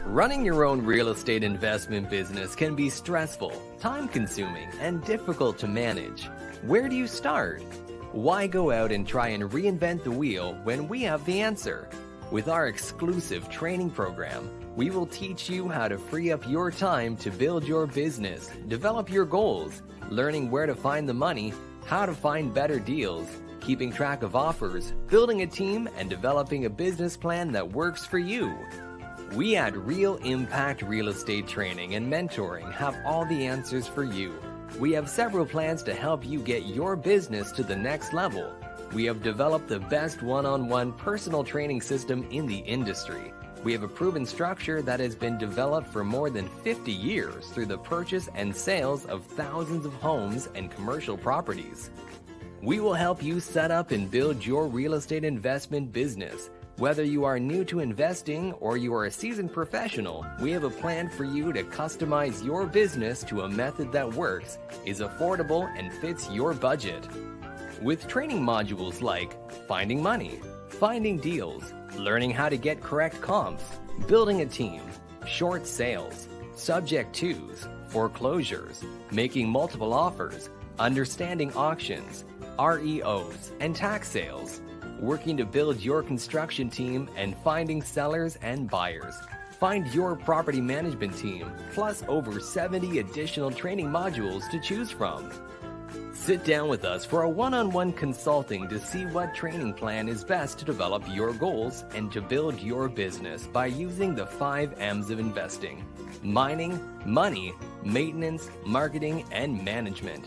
Running your own real estate investment business can be stressful, time-consuming, and difficult to manage. Where do you start? Why go out and try and reinvent the wheel when we have the answer? With our exclusive training program, we will teach you how to free up your time to build your business, develop your goals, learning where to find the money, how to find better deals, keeping track of offers, building a team, and developing a business plan that works for you. We at Real Impact Real Estate Training and Mentoring have all the answers for you. We have several plans to help you get your business to the next level. We have developed the best one-on-one personal training system in the industry. We have a proven structure that has been developed for more than 50 years through the purchase and sales of thousands of homes and commercial properties. We will help you set up and build your real estate investment business. Whether you are new to investing or you are a seasoned professional, we have a plan for you to customize your business to a method that works, is affordable, and fits your budget. With training modules like finding money, finding deals, learning how to get correct comps, building a team, short sales, subject twos, foreclosures, making multiple offers, understanding auctions, REOs, and tax sales, working to build your construction team, and finding sellers and buyers. Find your property management team, plus over 70 additional training modules to choose from. Sit down with us for a one-on-one consulting to see what training plan is best to develop your goals and to build your business by using the 5 M's of investing: mining, money, maintenance, marketing, and management.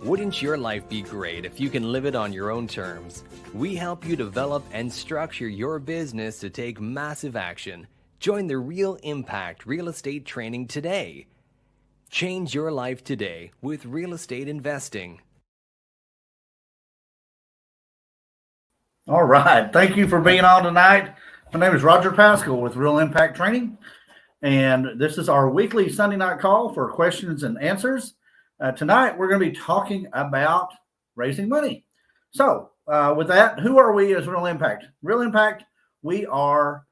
Wouldn't your life be great if you can live it on your own terms? We help you develop and structure your business to take massive action. Join the Real Impact Real Estate Training today. Change your life today with real estate investing. All right. Thank you for being on tonight. My name is Roger Pascal with Real Impact Training, and this is our weekly Sunday night call for questions and answers. Tonight, we're going to be talking about raising money. So with that, who are we as Real Impact? Real Impact, we are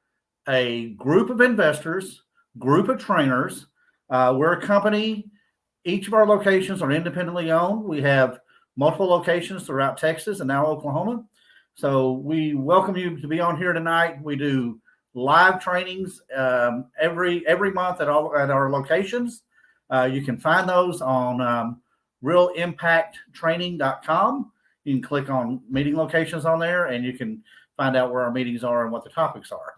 a group of investors, group of trainers. We're a company. Each of our locations are independently owned. We have multiple locations throughout Texas and now Oklahoma. So we welcome you to be on here tonight. We do live trainings every month at our locations. You can find those on realimpacttraining.com. You can click on meeting locations on there, and you can find out where our meetings are and what the topics are.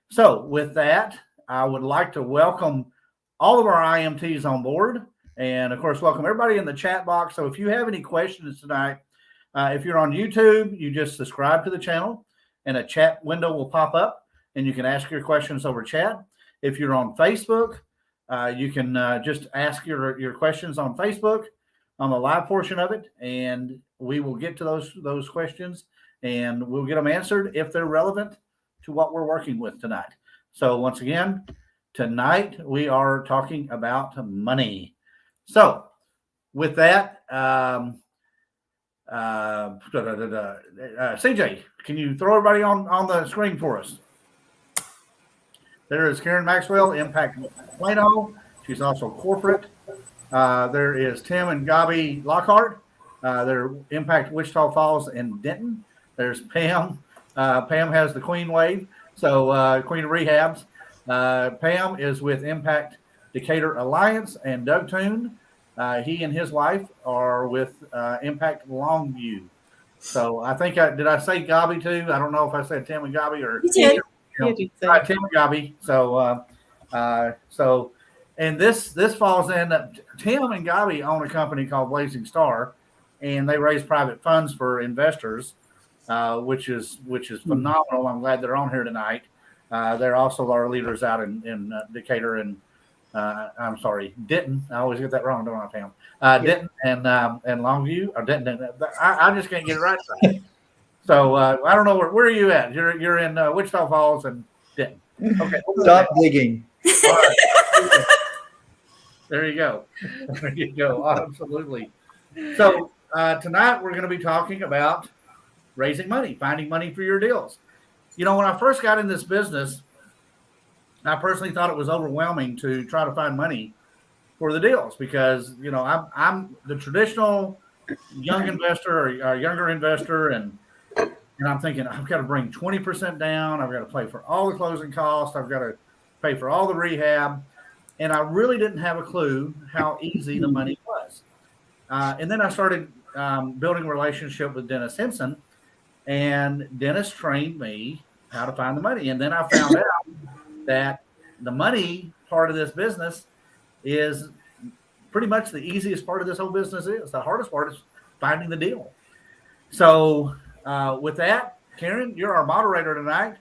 So with that, I would like to welcome all of our IMTs on board, and of course, welcome everybody in the chat box. So if you have any questions tonight, if you're on YouTube, you just subscribe to the channel, and a chat window will pop up, and you can ask your questions over chat. If you're on Facebook, you can just ask your questions on Facebook on the live portion of it, and we will get to those questions, and we'll get them answered if they're relevant to what we're working with tonight. So once again, tonight we are talking about money. So with that, CJ, can you throw everybody on the screen for us? There is Karen Maxwell, Impact Plano. She's also corporate. There is Tim and Gabi Lockhart. They're Impact Wichita Falls and Denton. There's Pam. Pam has the Queen wave, so Queen of Rehabs. Pam is with Impact Decatur Alliance, and Doug Toon, he and his wife are with Impact Longview. So I think did I say Gabi too? I don't know if I said Tim and Gabi or you did. Tim and Gabi. So and this falls in. Tim and Gabi own a company called Blazing Star, and they raise private funds for investors, which is phenomenal. I'm glad they're on here tonight. They're also our leaders out in Decatur and I'm sorry, Denton. I always get that wrong, don't I, Pam? Denton and Longview, or Denton. I just can't get it right. So I don't know where are you at? You're in Wichita Falls and Denton. Okay, stop digging. All right. There you go. There you go. Absolutely. So tonight we're going to be talking about raising money, finding money for your deals. You know, when I first got in this business, I personally thought it was overwhelming to try to find money for the deals because, I'm the traditional young investor or younger investor. And I'm thinking, I've got to bring 20% down. I've got to pay for all the closing costs. I've got to pay for all the rehab. And I really didn't have a clue how easy the money was. And then I started building a relationship with Dennis Henson, and Dennis trained me how to find the money. And then I found out that the money part of this business is pretty much the easiest part of this whole business is. The hardest part is finding the deal. So with that, Karen, you're our moderator tonight.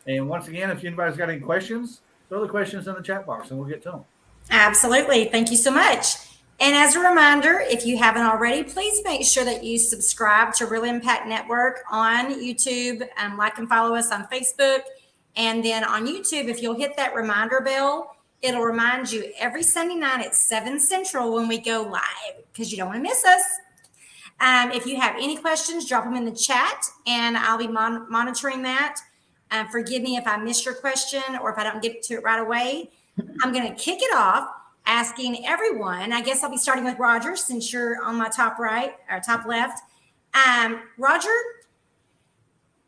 And once again, if anybody's got any questions, throw the questions in the chat box and we'll get to them. Absolutely. Thank you so much. And as a reminder, if you haven't already, please make sure that you subscribe to Real Impact Network on YouTube, like and follow us on Facebook. And then on YouTube, if you'll hit that reminder bell, it'll remind you every Sunday night at 7 Central when we go live, because you don't want to miss us. If you have any questions, drop them in the chat, and I'll be monitoring that. Forgive me if I miss your question or if I don't get to it right away. I'm going to kick it off asking everyone. I guess I'll be starting with Roger since you're on my top right or top left. Roger,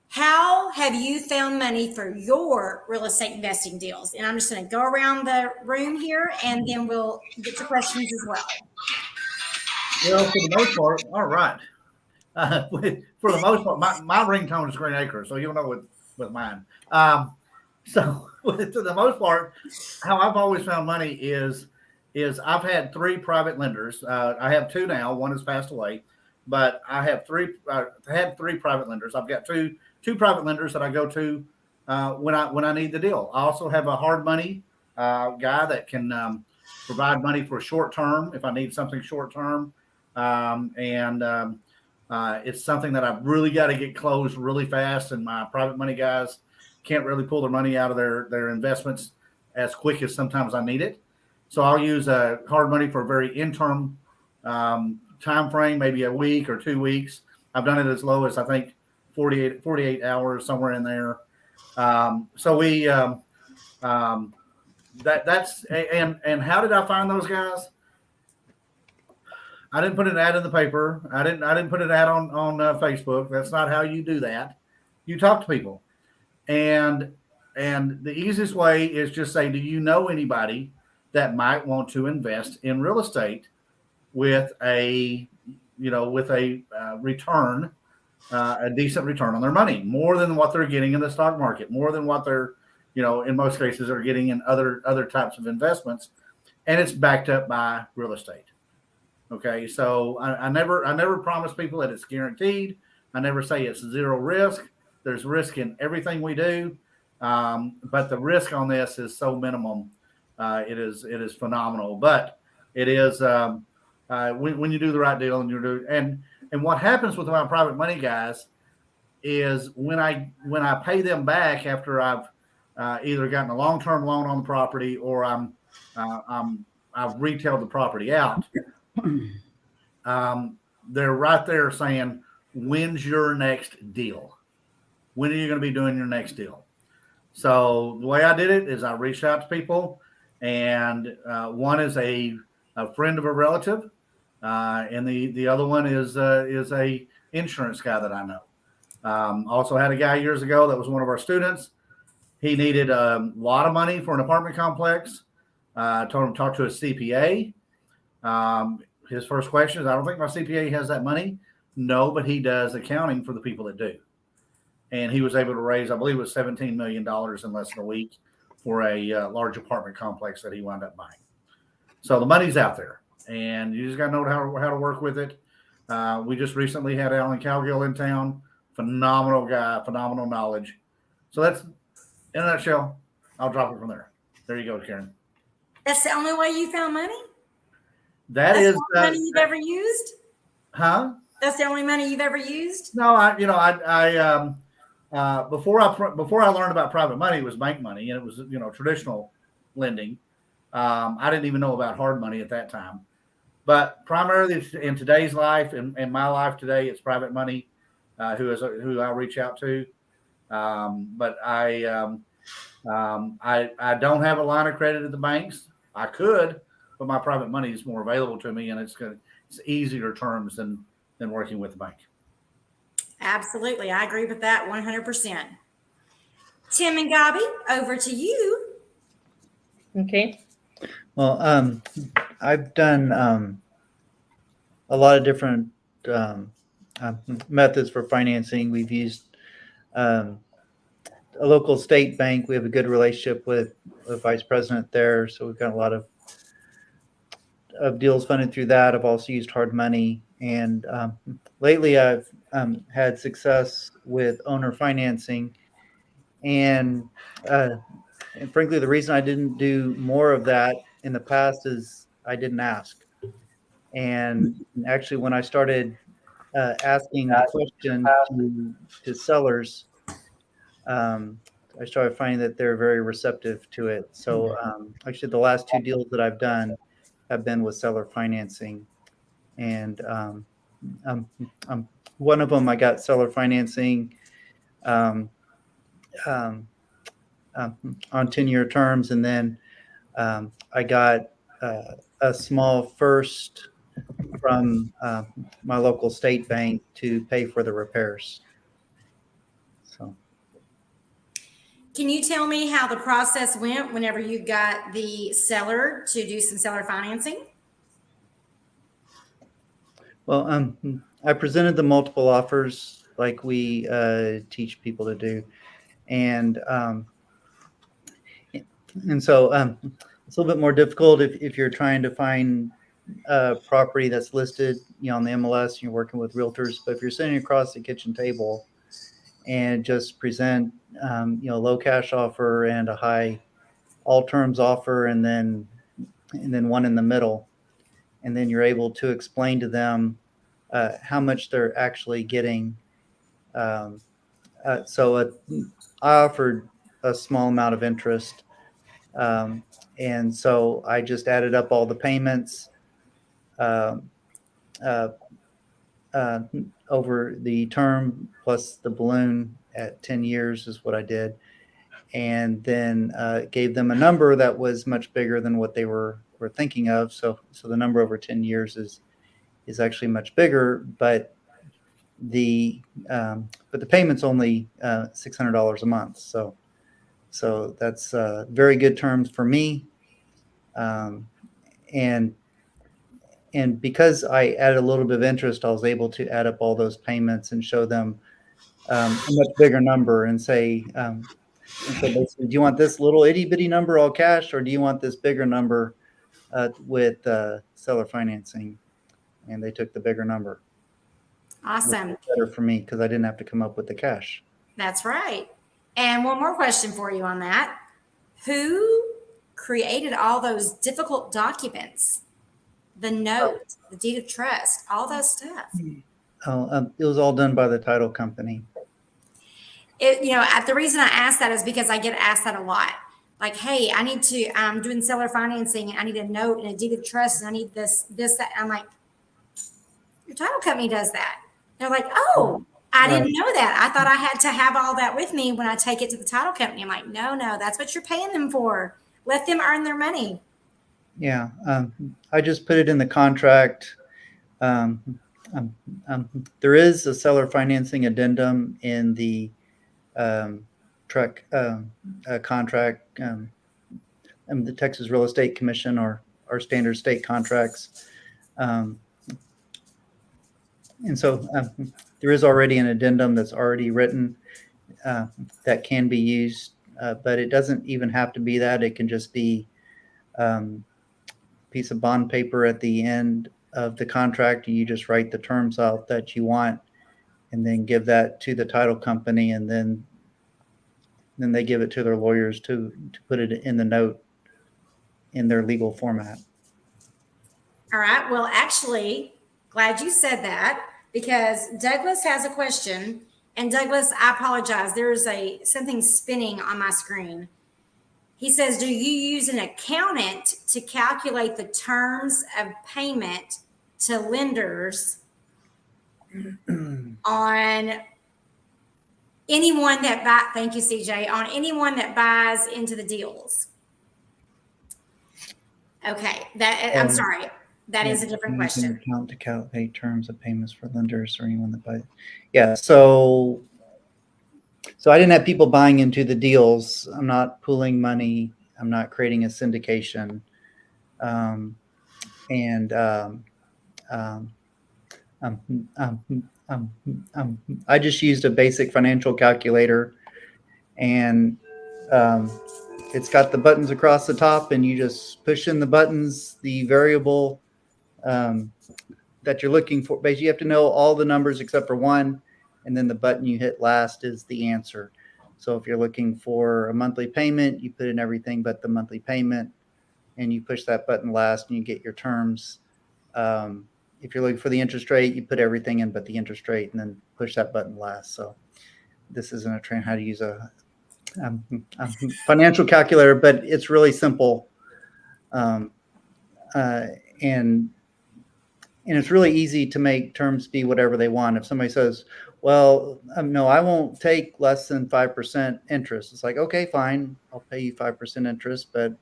how have you found money for your real estate investing deals? And I'm just going to go around the room here, and then we'll get to questions as well. Well, for the most part, all right. For the most part, my ringtone is Green Acres, so you'll know with mine. So to the most part, how I've always found money is I've had 3 private lenders. I have 2 now. One has passed away, but I have 3. I had 3 private lenders. I've got two private lenders that I go to when I need the deal. I also have a hard money guy that can provide money for short term if I need something short term. It's something that I've really got to get closed really fast, and my private money guys can't really pull their money out of their investments as quick as sometimes I need it. So I'll use hard money for a very interim time frame, maybe a week or 2 weeks. I've done it as low as I think 48 hours, somewhere in there. So we that's and how did I find those guys? I didn't put an ad in the paper. I didn't put an ad on Facebook. That's not how you do that. You talk to people, and the easiest way is just say, do you know anybody that might want to invest in real estate with a return, a decent return on their money, more than what they're getting in the stock market, more than what they're, in most cases are getting in other types of investments, and it's backed up by real estate. Okay, so I never promise people that it's guaranteed. I never say it's zero risk. There's risk in everything we do, but the risk on this is so minimum. It is phenomenal. But it is when you do the right deal and what happens with my private money guys is when I pay them back after I've either gotten a long-term loan on the property or I've retailed the property out. They're right there saying, when's your next deal? When are you going to be doing your next deal? So the way I did it is I reached out to people, and one is a friend of a relative, and the other one is a insurance guy that I know. Also had a guy years ago that was one of our students. He needed a lot of money for an apartment complex. Told him to talk to a CPA. His first question is, I don't think my CPA has that money. No, but he does accounting for the people that do. And he was able to raise, I believe it was $17 million in less than a week for a large apartment complex that he wound up buying. So the money's out there, and you just got to know how to work with it. We just recently had Alan Cowgill in town. Phenomenal guy, phenomenal knowledge. So that's, in a nutshell, I'll drop it from there. There you go, Karen. That's the only way you found money? That's the only money you've ever used? Huh? That's the only money you've ever used? No, before I learned about private money, it was bank money, and it was traditional lending. I didn't even know about hard money at that time. But primarily in today's life, in my life today, it's private money who I reach out to. But I don't have a line of credit at the banks. I could, but my private money is more available to me, and it's easier terms than working with the bank. Absolutely. I agree with that 100%. Tim and Gabi, over to you. Okay. Well, I've done a lot of different methods for financing. We've used a local state bank. We have a good relationship with the vice president there, so we've got a lot of deals funded through that. I've also used hard money, and lately I've had success with owner financing. And frankly, the reason I didn't do more of that in the past is I didn't ask. And actually, when I started asking the question to sellers, I started finding that they're very receptive to it. So actually, the last 2 deals that I've done have been with seller financing. And one of them, I got seller financing on 10-year terms. And then I got a small first from my local state bank to pay for the repairs. So, Can you tell me how the process went whenever you got the seller to do some seller financing? well, I presented the multiple offers like we teach people to do, and so it's a little bit more difficult if you're trying to find a property that's listed, on the MLS, and you're working with realtors. But if you're sitting across the kitchen table and just present, low cash offer and a high all terms offer, and then one in the middle, and then you're able to explain to them how much they're actually getting. So I offered a small amount of interest, and so I just added up all the payments over the term plus the balloon at 10 years is what I did, and then gave them a number that was much bigger than what they were thinking of. So the number over 10 years is actually much bigger, but the payment's only $600 a month. So that's very good terms for me, and because I added a little bit of interest, I was able to add up all those payments and show them a much bigger number and say, basically, do you want this little itty bitty number all cash, or do you want this bigger number with seller financing? And they took the bigger number. Awesome. Better for me because I didn't have to come up with the cash. That's right. And one more question for you on that. Who created all those difficult documents? The note, the deed of trust, all that stuff. It was all done by the title company. The reason I ask that is because I get asked that a lot. Like, hey, I need to, I'm doing seller financing and I need a note and a deed of trust and I need this, that. And I'm like, your title company does that. They're like, oh, I didn't know that. I thought I had to have all that with me when I take it to the title company. I'm like, no, that's what you're paying them for. Let them earn their money. Yeah, I just put it in the contract. There is a seller financing addendum in the contract, the Texas Real Estate Commission, or our standard state contracts. And so there is already an addendum that's already written that can be used, but it doesn't even have to be that. It can just be piece of bond paper at the end of the contract, and you just write the terms out that you want and then give that to the title company, and then they give it to their lawyers to put it in the note in their legal format. All right. Well, actually, glad you said that, because Douglas has a question. And Douglas, I apologize. There's something spinning on my screen. He says, do you use an accountant to calculate the terms of payment to lenders on anyone that buy, thank you, CJ, on anyone that buys into the deals. Okay, I'm sorry. That is a different question. Account to calculate terms of payments for lenders or anyone that buys. Yeah, so I didn't have people buying into the deals. I'm not pooling money. I'm not creating a syndication. I just used a basic financial calculator, and it's got the buttons across the top, and you just push in the buttons, the variable that you're looking for. Basically, you have to know all the numbers except for one, and then the button you hit last is the answer. So if you're looking for a monthly payment, you put in everything but the monthly payment, and you push that button last, and you get your terms. If you're looking for the interest rate, you put everything in but the interest rate, and then push that button last. So this isn't a train how to use a financial calculator, but it's really simple, and it's really easy to make terms be whatever they want. If somebody says, well, no, I won't take less than 5% interest. It's like, okay, fine. I'll pay you 5% interest, but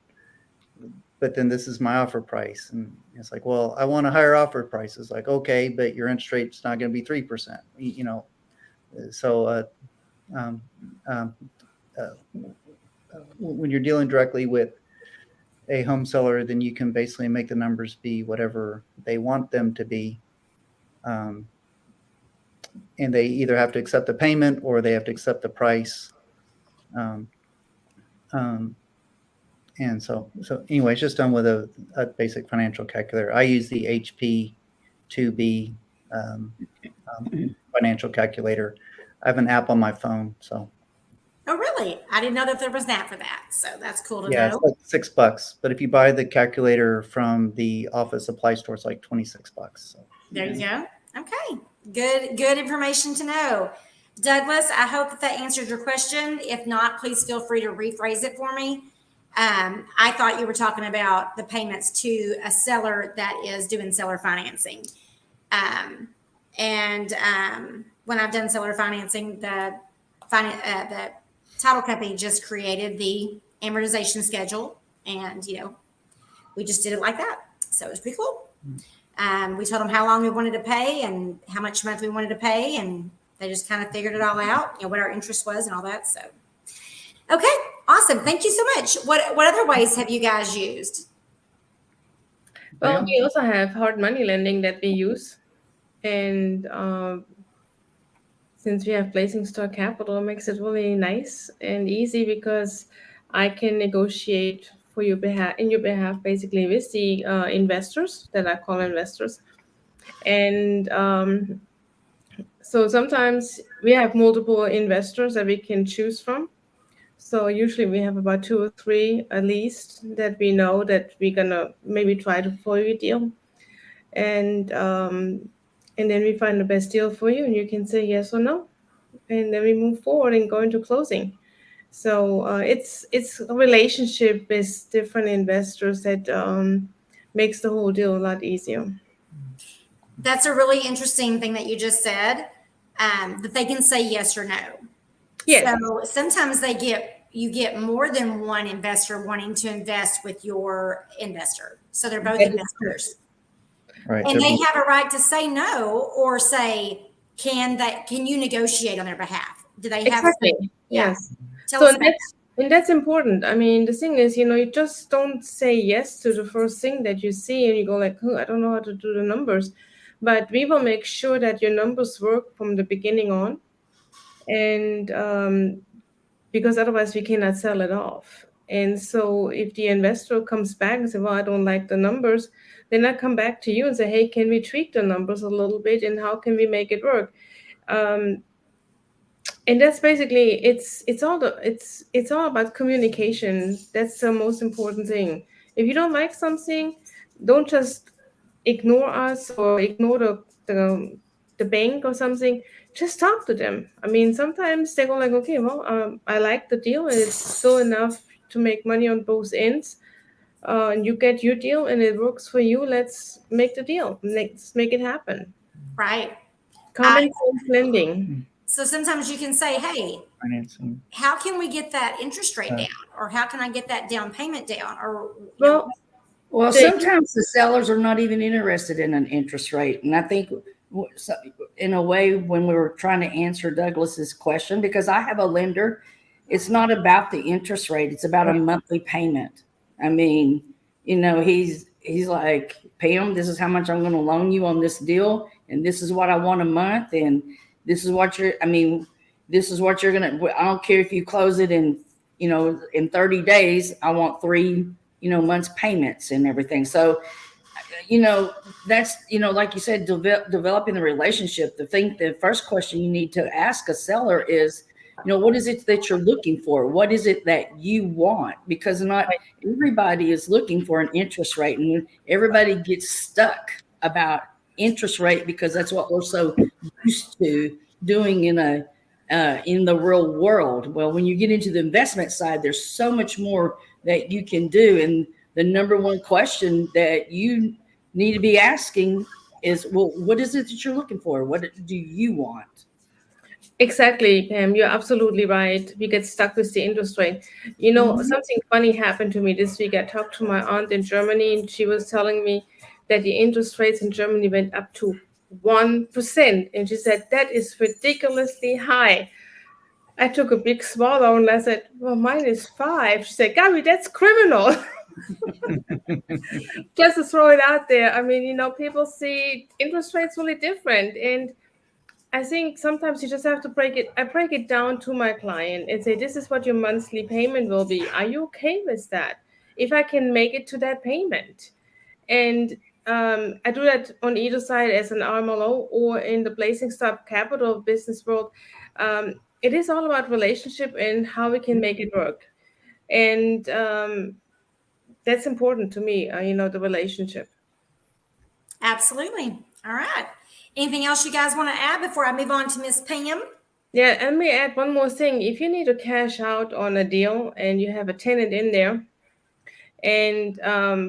then this is my offer price. And it's like, well, I want a higher offer price. It's like, okay, but your interest rate's not going to be 3%, So when you're dealing directly with a home seller, then you can basically make the numbers be whatever they want them to be. And they either have to accept the payment or they have to accept the price. And so anyway, it's just done with a basic financial calculator. I use the HP 2B financial calculator. I have an app on my phone. So. Oh, really? I didn't know that there was an app for that. So that's cool to know. Yeah, it's like $6. But if you buy the calculator from the office supply store, it's like $26. So. There you go. Okay. Good information to know. Douglas, I hope that answered your question. If not, please feel free to rephrase it for me. I thought you were talking about the payments to a seller that is doing seller financing. When I've done seller financing, the title company just created the amortization schedule, and we just did it like that. So it was pretty cool. We told them how long we wanted to pay and how much month we wanted to pay, and they just kind of figured it all out, what our interest was and all that. So, okay, awesome. Thank you so much. What other ways have you guys used? Well, we also have hard money lending that we use, and since we have placing stock capital, it makes it really nice and easy because I can negotiate for your behalf, basically with the investors that I call investors. And so sometimes we have multiple investors that we can choose from. So usually we have about 2 or 3 at least that we know that we're gonna maybe try to follow a deal. And then we find the best deal for you, and you can say yes or no. And then we move forward and go into closing. So it's a relationship with different investors that makes the whole deal a lot easier. That's a really interesting thing that you just said, that they can say yes or no. Yes. So sometimes you get more than one investor wanting to invest with your investor. So they're both investors. Right. And they have a right to say no or say, can you negotiate on their behalf? Do they have? Exactly. Yeah. Yes. Tell us about And that's important. I mean, the thing is, you just don't say yes to the first thing that you see and you go like, I don't know how to do the numbers. But we will make sure that your numbers work from the beginning on. And because otherwise we cannot sell it off. And so if the investor comes back and says, well, I don't like the numbers, then I come back to you and say, hey, can we tweak the numbers a little bit and how can we make it work? And that's basically it's all about communication. That's the most important thing. If you don't like something, don't just ignore us or ignore the bank or something. Just talk to them. I mean, sometimes they go like, okay, well, I like the deal and it's still enough to make money on both ends. And you get your deal and it works for you. Let's make the deal. Let's make it happen. Right. Common sense lending. So sometimes you can say, hey, Financing. how can we get that interest rate Right. down? Or how can I get that down payment down? Or, Well, They- sometimes the sellers are not even interested in an interest rate. And I think in a way, when we were trying to answer Douglas's question, because I have a lender, it's not about the interest rate. It's about a monthly payment. I mean, he's like, Pam, this is how much I'm going to loan you on this deal. And this is what I want a month. And this is what this is what you're going to, I don't care if you close it in 30 days, I want 3 months payments and everything. So, that's, like you said, developing the relationship. The first question you need to ask a seller is, what is it that you're looking for? What is it that you want? Because not everybody is looking for an interest rate, and everybody gets stuck about interest rate because that's what we're so used to doing in the real world. Well, when you get into the investment side, there's so much more that you can do. And the number one question that you need to be asking is, well, what is it that you're looking for? What do you want? Exactly, Pam. You're absolutely right. We get stuck with the interest rate. Something funny happened to me this week. I talked to my aunt in Germany, and she was telling me that the interest rates in Germany went up to 1%. And she said, that is ridiculously high. I took a big swallow and I said, well, mine is 5. She said, Gabby, that's criminal. Just to throw it out there. I mean, people see interest rates really different. And I think sometimes you just have to break it down to my client and say, this is what your monthly payment will be. Are you okay with that? If I can make it to that payment. And I do that on either side as an RMLO or in the Blazing Star Capital business world. It is all about relationship and how we can make it work. And that's important to me, the relationship. absolutely. All right. Anything else you guys want to add before I move on to Miss Pam? Yeah, and let me add one more thing. If you need to cash out on a deal and you have a tenant in there, and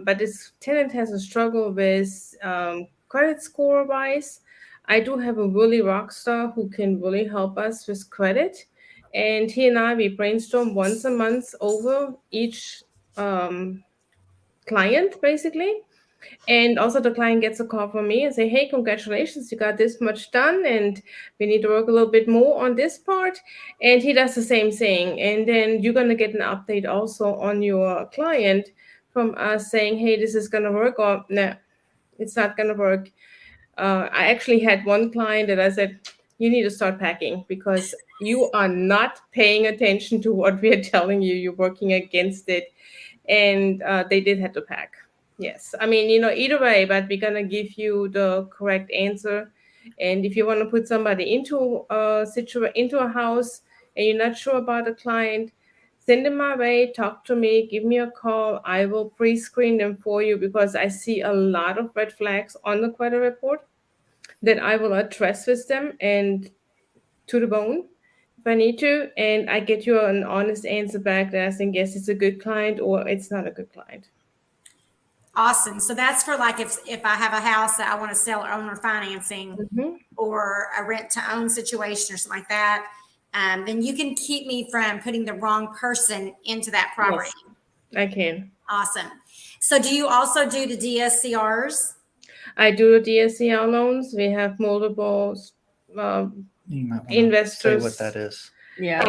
but this tenant has a struggle with credit score wise, I do have a really rock star who can really help us with credit. And he and I, we brainstorm once a month over each client, basically. And also the client gets a call from me and say, hey, congratulations, you got this much done and we need to work a little bit more on this part. And he does the same thing. And then you're going to get an update also on your client from us saying, hey, this is going to work, or no, it's not going to work. I actually had one client that I said, you need to start packing because you are not paying attention to what we are telling you. You're working against it. And they did have to pack. Yes. I mean, either way, but we're going to give you the correct answer. And if you want to put somebody into a house and you're not sure about a client, send them my way, talk to me, give me a call. I will pre-screen them for you because I see a lot of red flags on the credit report that I will address with them and to the bone if I need to. And I get you an honest answer back that I think, yes, it's a good client or it's not a good client. Awesome. So that's for like if I have a house that I want to sell or owner financing or a rent to own situation or something like that, then you can keep me from putting the wrong person into that property. Yes, I can. Awesome. So do you also do the DSCRs? I do DSCR loans. We have multiple You might want to investors. say what that is. Yeah.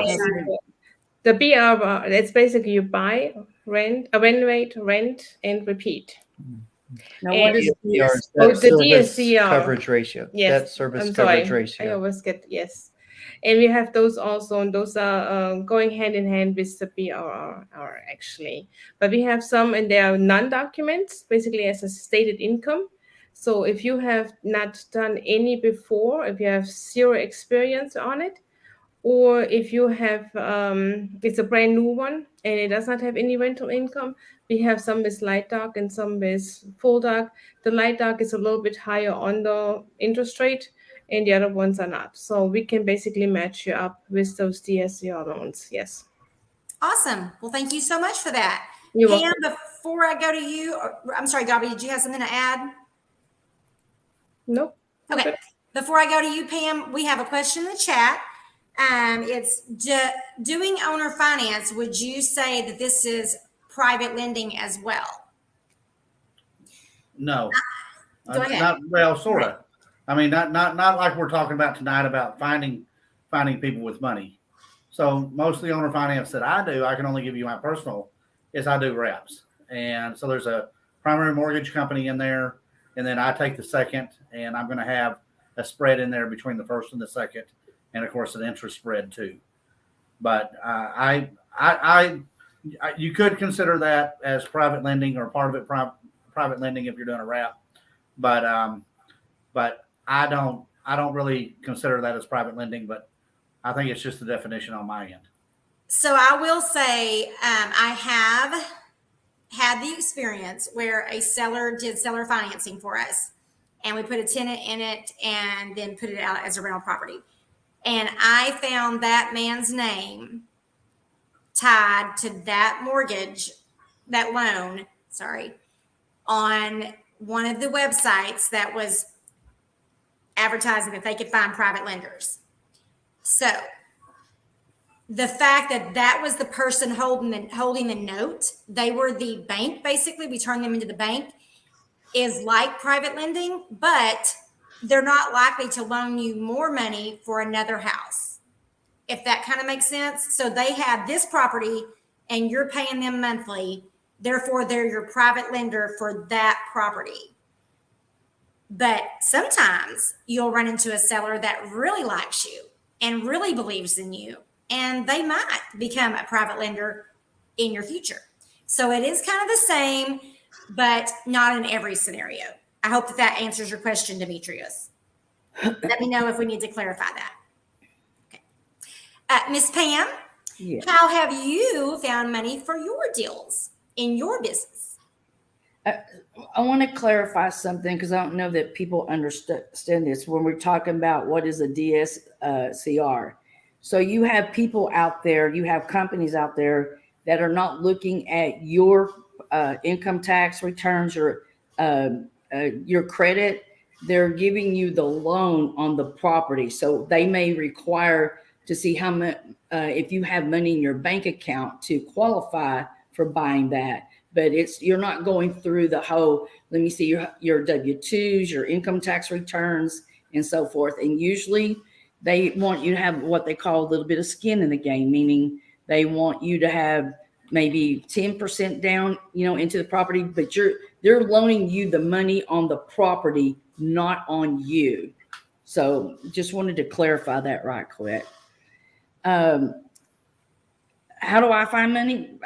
The BR, it's basically you buy, renovate, rent, and repeat. Now, what is DSCR, Oh, debt the service DSCR. coverage ratio. Yes, Debt service I'm coverage sorry. ratio. I always get, yes. And we have those also, and those are going hand in hand with the BRR actually. But we have some, and they are non-documents, basically as a stated income. So if you have not done any before, if you have zero experience on it, or if you have, it's a brand new one and it does not have any rental income, we have some with light dark and some with full dark. The light dark is a little bit higher on the interest rate and the other ones are not. So we can basically match you up with those DSCR loans. Yes. Awesome. Well, thank you so much for that. You're Pam, welcome. before I go to you, I'm sorry, Gabby, did you have something to add? Nope. Okay. Before I go to you, Pam, we have a question in the chat. It's doing owner finance. Would you say that this is private lending as well? No, Go ahead. not well, sort of. I mean, not like we're talking about tonight about finding people with money. So most of the owner finance that I do, I can only give you my personal, is I do reps. And so there's a primary mortgage company in there, and then I take the second, and I'm going to have a spread in there between the first and the second, and of course an interest spread too. But you could consider that as private lending or part of it private lending if you're doing a wrap, but I don't really consider that as private lending, but I think it's just the definition on my end. So I will say I have had the experience where a seller did seller financing for us, and we put a tenant in it and then put it out as a rental property. And I found that man's name tied to that mortgage, that loan, on one of the websites that was advertising that they could find private lenders. So the fact that that was the person holding the note, they were the bank, basically, we turned them into the bank, is like private lending, but they're not likely to loan you more money for another house, if that kind of makes sense. So they have this property and you're paying them monthly. Therefore, they're your private lender for that property. But sometimes you'll run into a seller that really likes you and really believes in you, and they might become a private lender in your future. So it is kind of the same, but not in every scenario. I hope that answers your question, Demetrius. Let me know if we need to clarify that. Okay. Miss Pam, Yeah. how have you found money for your deals in your business? I want to clarify something because I don't know that people understand this when we're talking about what is a DSCR. So you have people out there, you have companies out there that are not looking at your income tax returns or your credit. They're giving you the loan on the property. So they may require to see how much, if you have money in your bank account to qualify for buying that. But you're not going through the whole, let me see your W-2s, your income tax returns, and so forth. And usually they want you to have what they call a little bit of skin in the game, meaning they want you to have maybe 10% down, into the property, but they're loaning you the money on the property, not on you. So just wanted to clarify that right quick. How do I find money?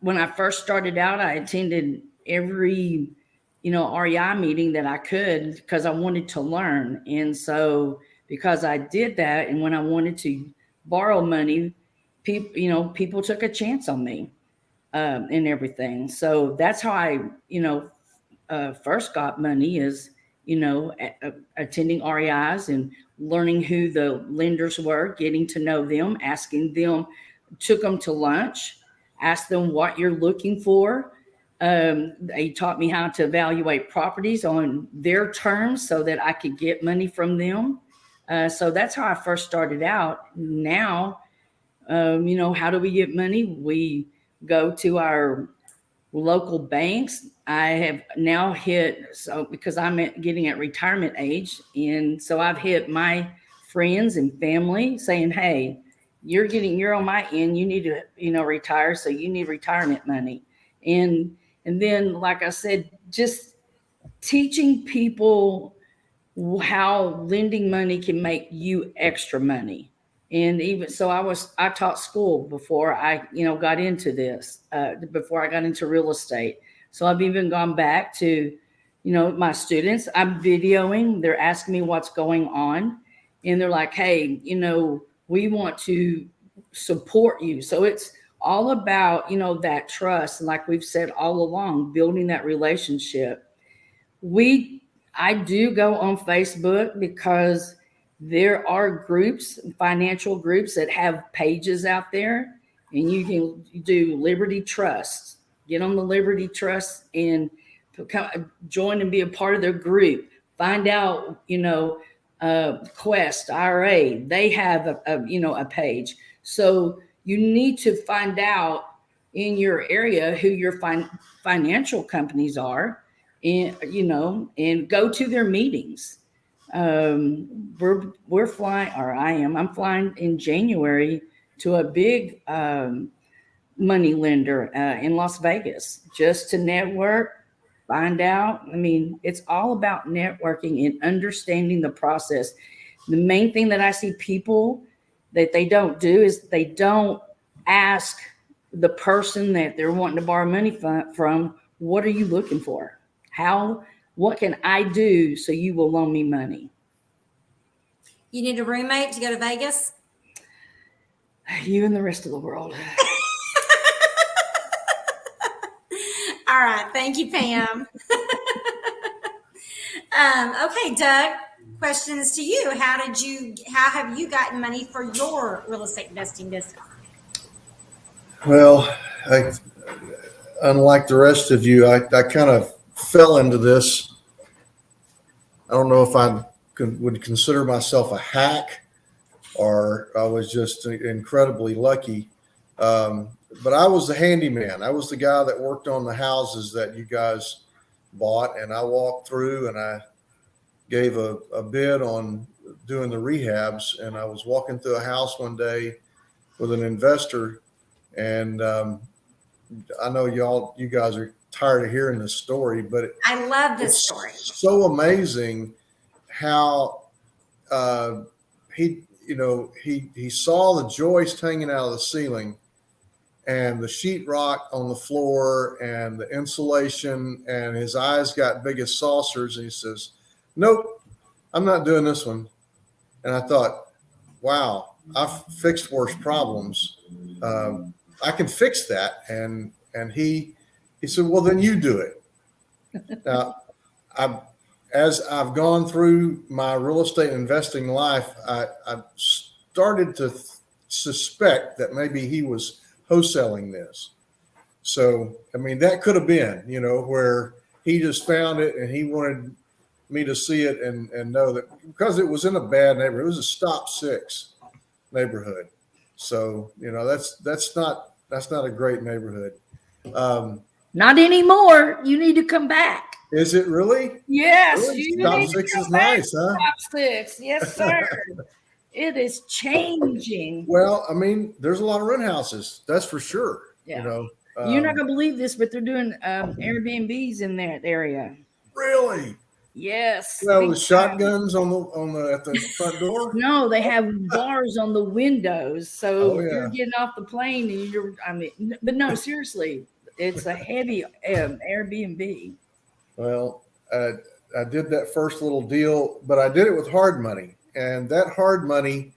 When I first started out, I attended every, REI meeting that I could because I wanted to learn. And so because I did that, and when I wanted to borrow money, people took a chance on me and everything. So that's how I, first got money is, attending REIs and learning who the lenders were, getting to know them, asking them, took them to lunch, asked them what you're looking for. They taught me how to evaluate properties on their terms so that I could get money from them. So that's how I first started out. Now, how do we get money? We go to our local banks. I have now because I'm getting at retirement age. And so I've hit my friends and family saying, hey, you're on my end. You need to, retire. So you need retirement money. And then, like I said, just teaching people how lending money can make you extra money. And even so, I taught school before I, got into this, before I got into real estate. So I've even gone back to, my students. I'm videoing. They're asking me what's going on, and they're like, hey, we want to support you. So it's all about, that trust. And like we've said all along, building that relationship. I do go on Facebook because there are groups, financial groups that have pages out there, and you can do Liberty Trust. Get on the Liberty Trust and join and be a part of their group. Find out, Quest IRA, they have a page. So you need to find out in your area who your financial companies are, and go to their meetings. We're flying, or I'm flying in January to a big money lender in Las Vegas, just to network, find out. I mean, it's all about networking and understanding the process. The main thing that I see people that they don't do is they don't ask the person that they're wanting to borrow money from, what are you looking for? What can I do so you will loan me money? You need a roommate to go to Vegas? You and the rest of the world. All right. Thank you, Pam. Okay, Doug, questions to you. How have you gotten money for your real estate investing business? Well, unlike the rest of you, I kind of fell into this. I don't know if I would consider myself a hack, or I was just incredibly lucky. But I was the handyman. I was the guy that worked on the houses that you guys bought, and I walked through and I gave a bid on doing the rehabs. And I was walking through a house one day with an investor, and I know you guys are tired of hearing this story, but I love this story. So amazing how he saw the joist hanging out of the ceiling, and the sheetrock on the floor, and the insulation, and his eyes got big as saucers, and he says, "Nope, I'm not doing this one." And I thought, wow, I've fixed worse problems. I can fix that. And he said, "Well, then you do it." Now, as I've gone through my real estate investing life, I started to suspect that maybe he was wholesaling this. So, I mean, that could have been, where he just found it and he wanted me to see it and know that, because it was in a bad neighborhood. It was a stop 6 neighborhood. So, that's not a great neighborhood. Not anymore. You need to come back. Is it really? Yes. Really? Stop 6 is nice, huh? Stop 6. Yes, sir. It is changing. Well, I mean, there's a lot of rent houses. That's for sure. Yeah. You're not going to believe this, but they're doing Airbnbs in that area. Really? Yes. Well, with shotguns on the at the front door? No, they have bars on the windows. So you're getting off the plane and but no, seriously, it's a heavy Airbnb. Well, I did that first little deal, but I did it with hard money. And that hard money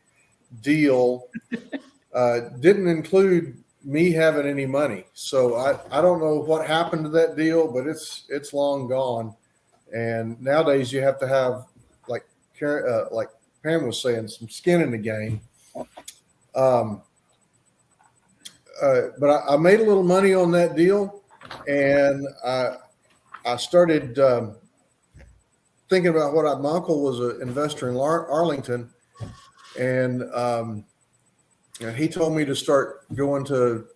deal didn't include me having any money. So I don't know what happened to that deal, but it's long gone. And nowadays you have to have, like Pam was saying, some skin in the game. But I made a little money on that deal, and I started thinking about my uncle was an investor in Arlington, and he told me to start going to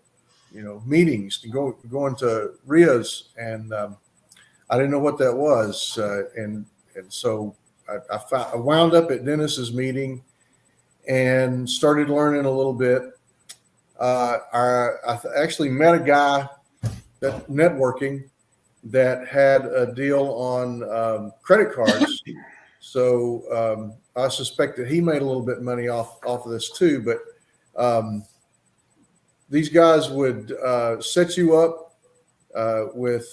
meetings, to going to RIAs, and I didn't know what that was, and so I wound up at Dennis's meeting and started learning a little bit. I actually met a guy that networking that had a deal on credit cards. So I suspect that he made a little bit of money off of this too. But these guys would set you up with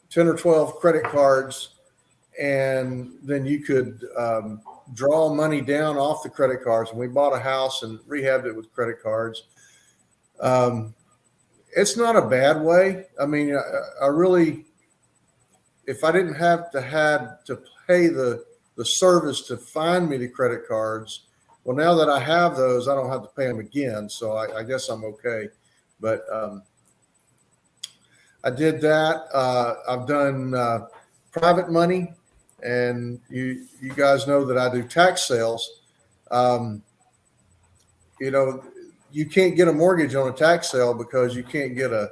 10 or 12 credit cards, and then you could draw money down off the credit cards. And we bought a house and rehabbed it with credit cards. It's not a bad way. I mean, I really, if I didn't have to pay the service to find me the credit cards, well, now that I have those, I don't have to pay them again. So I guess I'm okay. But I did that. I've done private money. and you guys know that I do tax sales. You know, you can't get a mortgage on a tax sale because you can't get a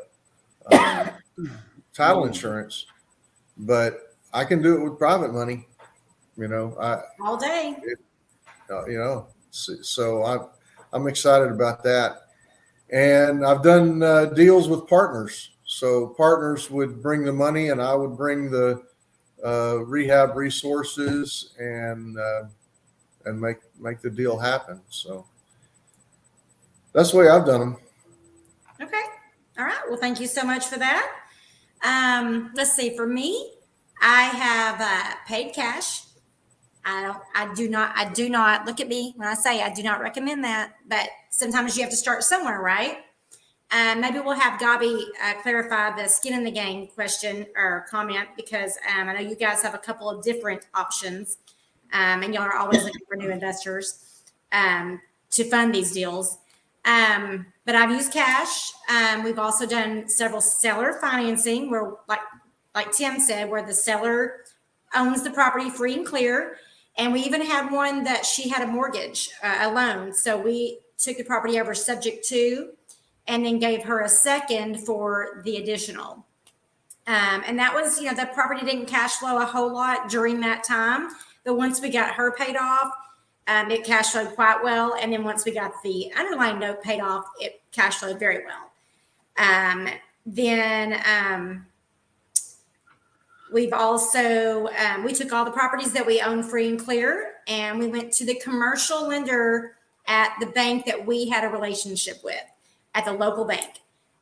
title insurance, but I can do it with private money. You know, All day. you know, so I'm excited about that. And I've done deals with partners. So partners would bring the money, and I would bring the rehab resources, and make the deal happen. So that's the way I've done them. Okay. All right. Well, thank you so much for that. Let's see. For me, I have paid cash. I do not look at me when I say I do not recommend that, but sometimes you have to start somewhere, right? Maybe we'll have Gabi clarify the skin in the game question or comment, because I know you guys have a couple of different options, and y'all are always looking for new investors to fund these deals. But I've used cash. We've also done several seller financing where, like Tim said, where the seller owns the property free and clear. And we even had one that she had a mortgage, a loan. So we took the property over subject to, and then gave her a second for the additional. And that was, the property didn't cash flow a whole lot during that time. But once we got her paid off, it cash flowed quite well. And then once we got the underlying note paid off, it cash flowed very well. We've also, we took all the properties that we own free and clear, and we went to the commercial lender at the bank that we had a relationship with, at the local bank.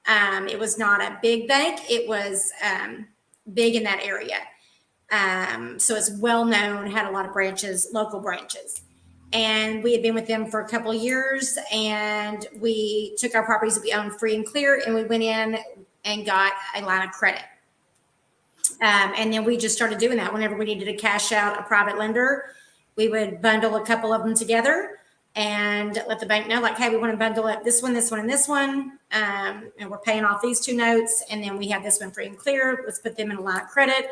It was not a big bank. It was big in that area. So it's well known, had a lot of branches, local branches. And we had been with them for a couple of years, and we took our properties that we owned free and clear, and we went in and got a line of credit. And then we just started doing that. Whenever we needed to cash out a private lender, we would bundle a couple of them together and let the bank know, like, hey, we want to bundle up this one, this one, and this one. And we're paying off these two notes. And then we have this one free and clear. Let's put them in a line of credit.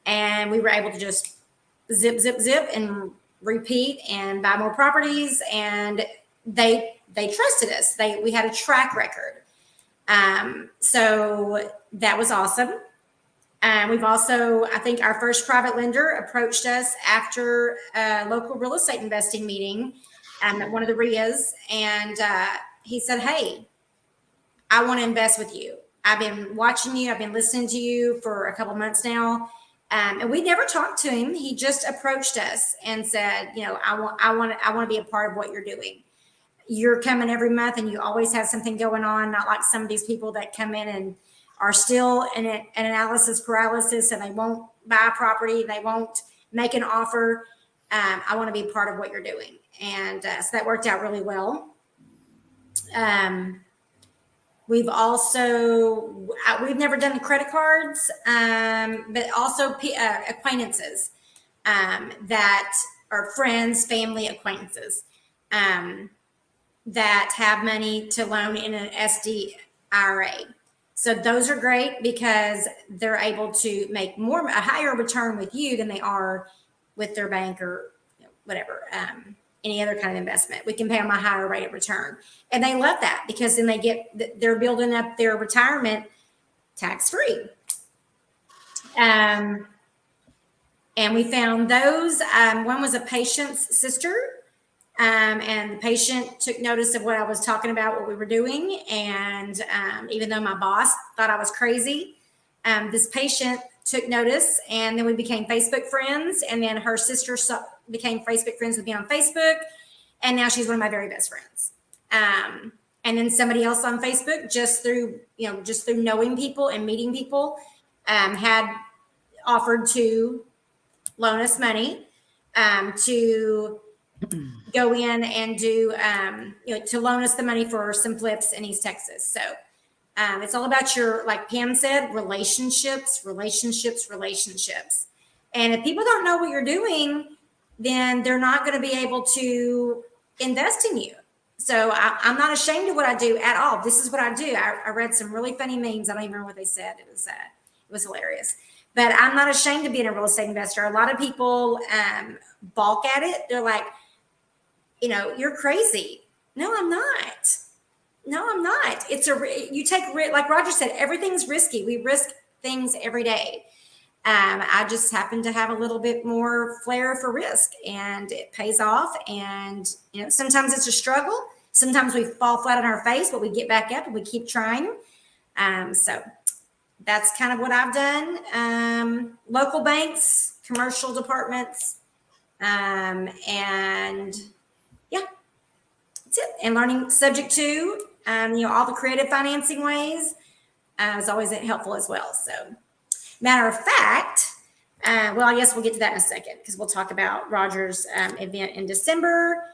And we were able to just zip, zip, zip and repeat and buy more properties. And they trusted us. We had a track record. So that was awesome. We've also, I think our first private lender approached us after a local real estate investing meeting at one of the RIAs. And he said, hey, I want to invest with you. I've been watching you. I've been listening to you for a couple months now. And we never talked to him. He just approached us and said, I want to be a part of what you're doing. You're coming every month and you always have something going on. Not like some of these people that come in and are still in an analysis paralysis, and they won't buy a property. They won't make an offer. I want to be part of what you're doing. And so that worked out really well. We've never done the credit cards, but also acquaintances that are friends, family, acquaintances that have money to loan in an SD IRA. So those are great because they're able to make a higher return with you than they are with their bank or whatever, any other kind of investment. We can pay them a higher rate of return. And they love that because then they're building up their retirement tax-free. And we found those. One was a patient's sister. And the patient took notice of what I was talking about, what we were doing. And even though my boss thought I was crazy, this patient took notice, and then we became Facebook friends. And then her sister became Facebook friends with me on Facebook. And now she's one of my very best friends. And then somebody else on Facebook, just through knowing people and meeting people, had offered to loan us money to go in and do, to loan us the money for some flips in East Texas. So it's all about like Pam said, relationships. And if people don't know what you're doing, then they're not going to be able to invest in you. So I'm not ashamed of what I do at all. This is what I do. I read some really funny memes. I don't even remember what they said. It was hilarious. But I'm not ashamed of being a real estate investor. A lot of people balk at it. They're like, you're crazy. No, I'm not. No, I'm not. You take, like Roger said, everything's risky. We risk things every day. I just happen to have a little bit more flair for risk, and it pays off. And sometimes it's a struggle. Sometimes we fall flat on our face, but we get back up and we keep trying. So that's kind of what I've done. Local banks, commercial departments, and yeah, that's it. And learning subject to all the creative financing ways is always helpful as well. So, matter of fact, well, I guess we'll get to that in a second because we'll talk about Roger's event in December.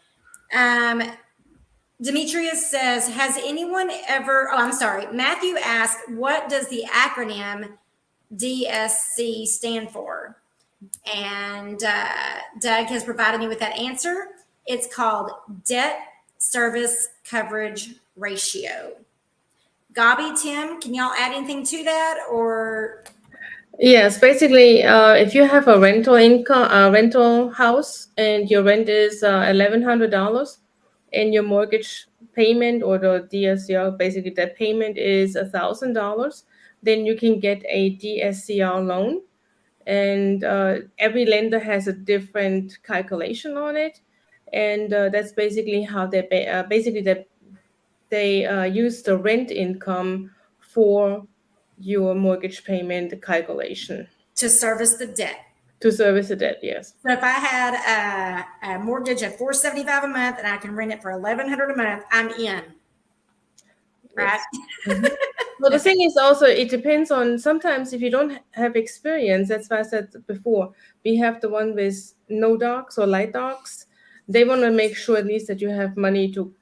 Demetrius says, has anyone ever, I'm sorry, Matthew asked, what does the acronym DSC stand for? And Doug has provided me with that answer. It's called Debt Service Coverage Ratio. Gabi, Tim, can y'all add anything to that? Or Yes, basically, if you have a rental house and your rent is $1,100, and your mortgage payment or the DSCR, basically that payment is $1,000, then you can get a DSCR loan. And every lender has a different calculation on it, and that's basically how they use the rent income for your mortgage payment calculation to service the debt. To service the debt, yes. So if I had a mortgage of $475 a month and I can rent it for $1,100 a month, I'm in. Right? Yes. Mm-hmm. Well, the thing is also, it depends on, sometimes if you don't have experience, that's why I said before, we have the one with no docs or light docs. They want to make sure at least that you have money to,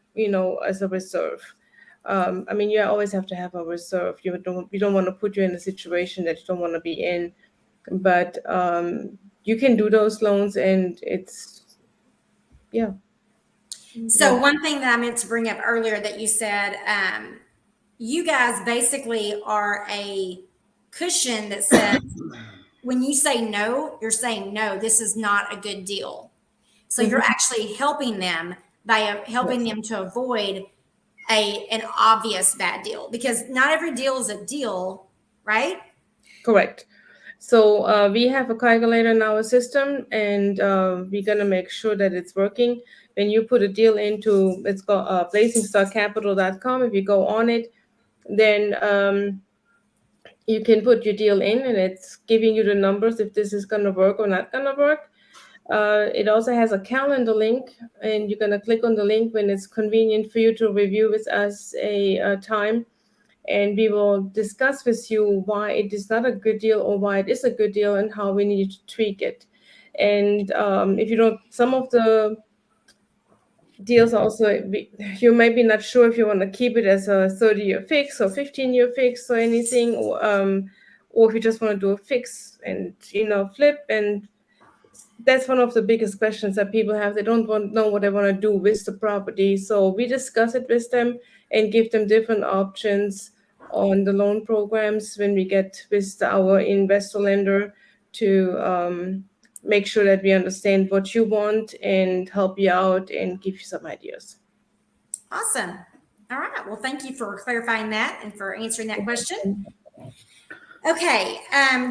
as a reserve. You always have to have a reserve. You don't want to put you in a situation that you don't want to be in. But you can do those loans, and it's, yeah. So one thing that I meant to bring up earlier that you said, you guys basically are a cushion that says, when you say no, you're saying, no, this is not a good deal. So you're actually helping them by helping them to avoid an obvious bad deal, because not every deal is a deal, right? Correct. So we have a calculator in our system, and we're going to make sure that it's working. When you put a deal into, it's called blazingStarCapital.com. If you go on it, then you can put your deal in, and it's giving you the numbers if this is going to work or not going to work. It also has a calendar link, and you're going to click on the link when it's convenient for you to review with us a time. And we will discuss with you why it is not a good deal or why it is a good deal and how we need to tweak it. And if you don't, some of the deals also, you may be not sure if you want to keep it as a 30-year fix or 15-year fix or anything, or if you just want to do a fix and, flip. And that's one of the biggest questions that people have. They don't know what they want to do with the property. So we discuss it with them and give them different options on the loan programs when we get with our investor lender to make sure that we understand what you want and help you out and give you some ideas. Awesome. All right. Well, thank you for clarifying that and for answering that question. Okay.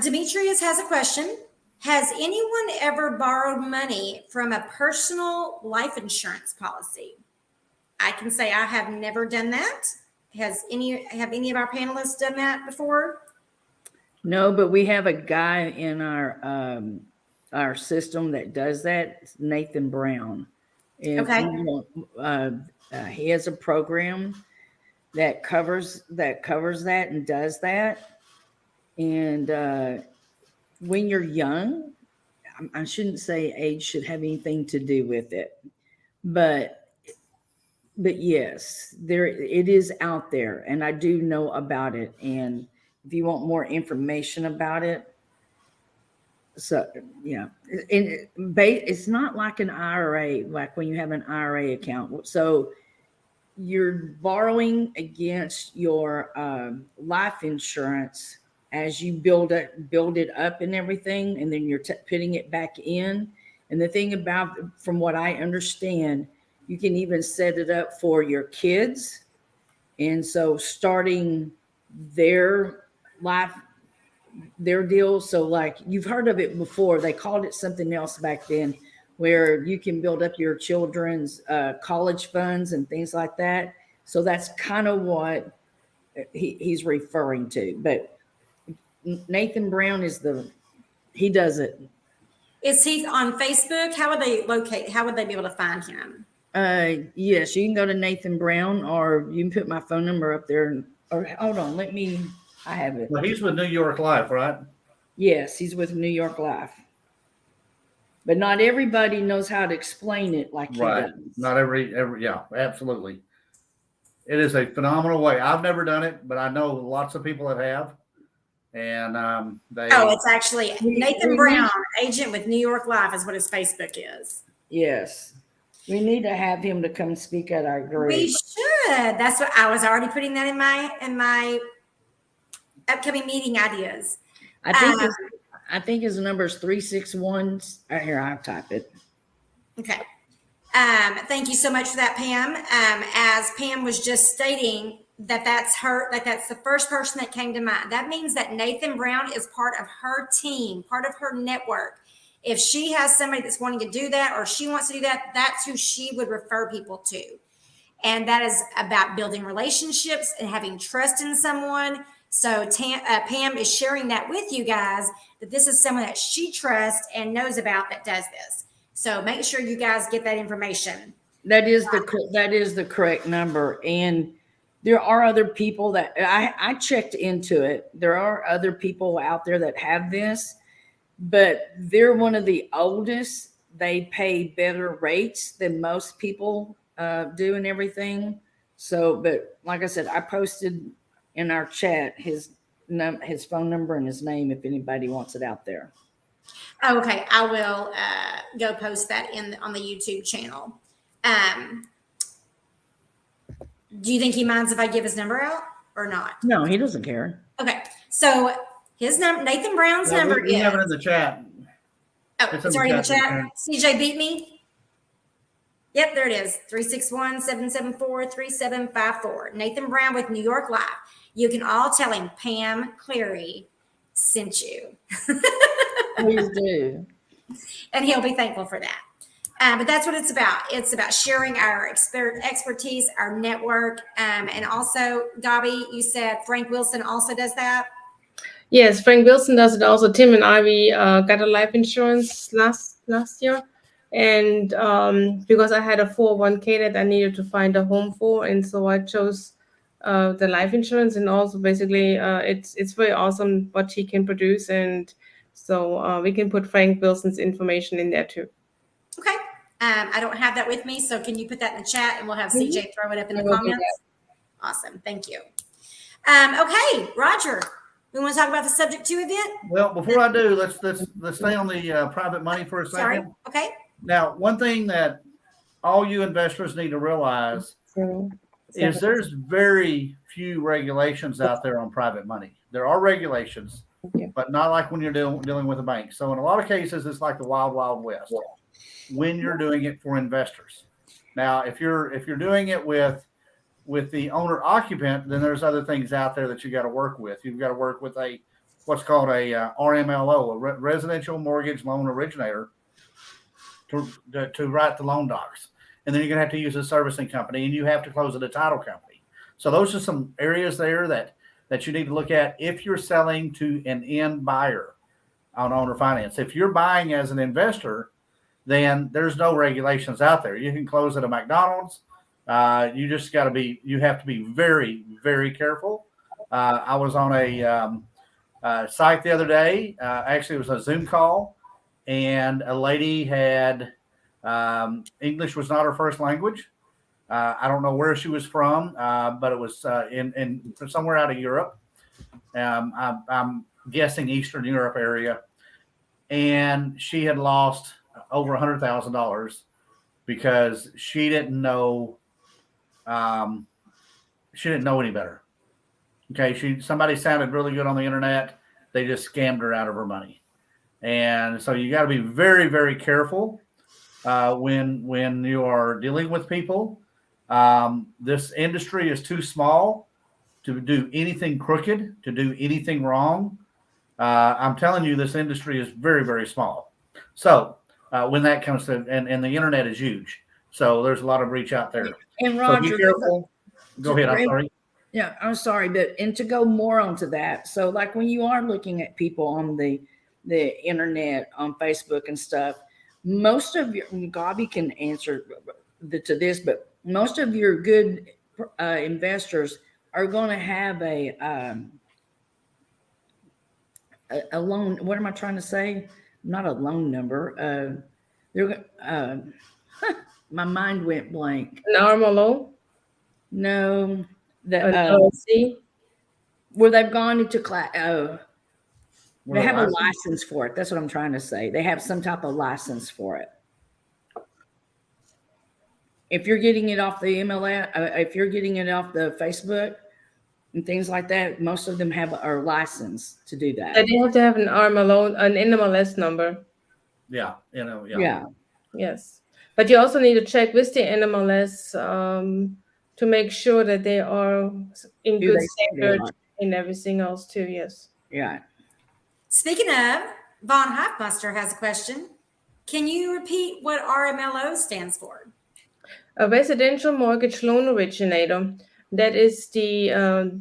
Demetrius has a question. Has anyone ever borrowed money from a personal life insurance policy? I can say I have never done that. Have any of our panelists done that before? No, but we have a guy in our system that does that. It's Nathan Brown. And okay. He has a program that covers that and does that. And when you're young, I shouldn't say age should have anything to do with it, but yes, it is out there, and I do know about it. And if you want more information about it, so it's not like an IRA, like when you have an IRA account. So you're borrowing against your life insurance as you build it up and everything, and then you're putting it back in. And the thing about, from what I understand, you can even set it up for your kids. And so starting their life, their deal. So like you've heard of it before, they called it something else back then, where you can build up your children's college funds and things like that. So that's kind of what he's referring to. But Nathan Brown he does it. Is he on Facebook? How would they be able to find him? Yes, you can go to Nathan Brown, or you can put my phone number up there. Or hold on, I have it. Well, he's with New York Life, right? Yes, he's with New York Life. But not everybody knows how to explain it like he does. Not every, yeah, absolutely. It is a phenomenal way. I've never done it, but I know lots of people that have. And it's actually Nathan Brown, agent with New York Life, is what his Facebook is. Yes. We need to have him to come speak at our group. We should. That's what I was already putting that in my upcoming meeting ideas. I think his number is 361. Here, I'll type it. Okay. Thank you so much for that, Pam. As Pam was just stating, that's the first person that came to mind. That means that Nathan Brown is part of her team, part of her network. If she has somebody that's wanting to do that, or she wants to do that, that's who she would refer people to. And that is about building relationships and having trust in someone. So Pam is sharing that with you guys, that this is someone that she trusts and knows about that does this. So make sure you guys get that information. That is the correct number. And there are other people that I checked into it. There are other people out there that have this, but they're one of the oldest. They pay better rates than most people do and everything. So, but like I said, I posted in our chat his phone number and his name if anybody wants it out there. Okay, I will go post that on the YouTube channel. Do you think he minds if I give his number out or not? No, he doesn't care. Okay, so his number, Nathan Brown's number is. We have it in the chat. Oh, it's already in the chat. CJ beat me. Yep, there it is. 361-774-3754. Nathan Brown with New York Life. You can all tell him Pam Cleary sent you. Please do. And he'll be thankful for that. But that's what it's about. It's about sharing our expertise, our network. And also, Dobby, you said Frank Wilson also does that? Yes, Frank Wilson does it also. Tim and I, got a life insurance last year. And because I had a 401k that I needed to find a home for. And so I chose the life insurance. And also basically, it's very awesome what he can produce. And so we can put Frank Wilson's information in there too. Okay. I don't have that with me, so can you put that in the chat and we'll have CJ throw it up in the comments? Awesome. Thank you. Okay, Roger, we want to talk about the Subject 2 event? Well, before I do, let's stay on the private money for a second. Sorry. Okay. Now, one thing that all you investors need to realize is there's very few regulations out there on private money. There are regulations, but not like when you're dealing with a bank. So in a lot of cases, it's like the wild, wild west when you're doing it for investors. Now, if you're doing it with the owner occupant, then there's other things out there that you got to work with. You've got to work with what's called a RMLO, a residential mortgage loan originator, to write the loan docs. And then you're going to have to use a servicing company, and you have to close at a title company. So those are some areas there that you need to look at if you're selling to an end buyer on owner finance. If you're buying as an investor, then there's no regulations out there. You can close at a McDonald's. You have to be very, very careful. I was on a site the other day. Actually, it was a Zoom call, and a lady had English was not her first language. I don't know where she was from, but it was in somewhere out of Europe. I'm guessing Eastern Europe area, and she had lost over $100,000 because she didn't know any better. Okay, somebody sounded really good on the internet, they just scammed her out of her money. And so you got to be very, very careful when you are dealing with people. This industry is too small to do anything crooked, to do anything wrong. I'm telling you, this industry is very, very small. So when that comes to, and the internet is huge. So there's a lot of reach out there. And So be Roger, careful. Go ahead. I'm sorry. yeah, I'm sorry, but and to go more onto that, so like when you are looking at people on the internet, on Facebook and stuff, most of your, Gabi can answer to this, but most of your good investors are going to have a loan. What am I trying to say? Not a loan number. They're my mind went blank. An arm alone? No, An the LLC? where they've gone into class. They have a license? license for it. That's what I'm trying to say. They have some type of license for it. If you're getting it off the MLS, if you're getting it off the Facebook and things like that, most of them are licensed to do that. They have to have an arm alone, an NMLS number. Yeah. Yeah. Yes. But you also need to check with the NMLS to make sure that they are in Do good they say they standard are? and everything else too. Yes. Yeah. Speaking of, Von Hoffmuster has a question. Can you repeat what RMLO stands for? A residential mortgage loan originator. That is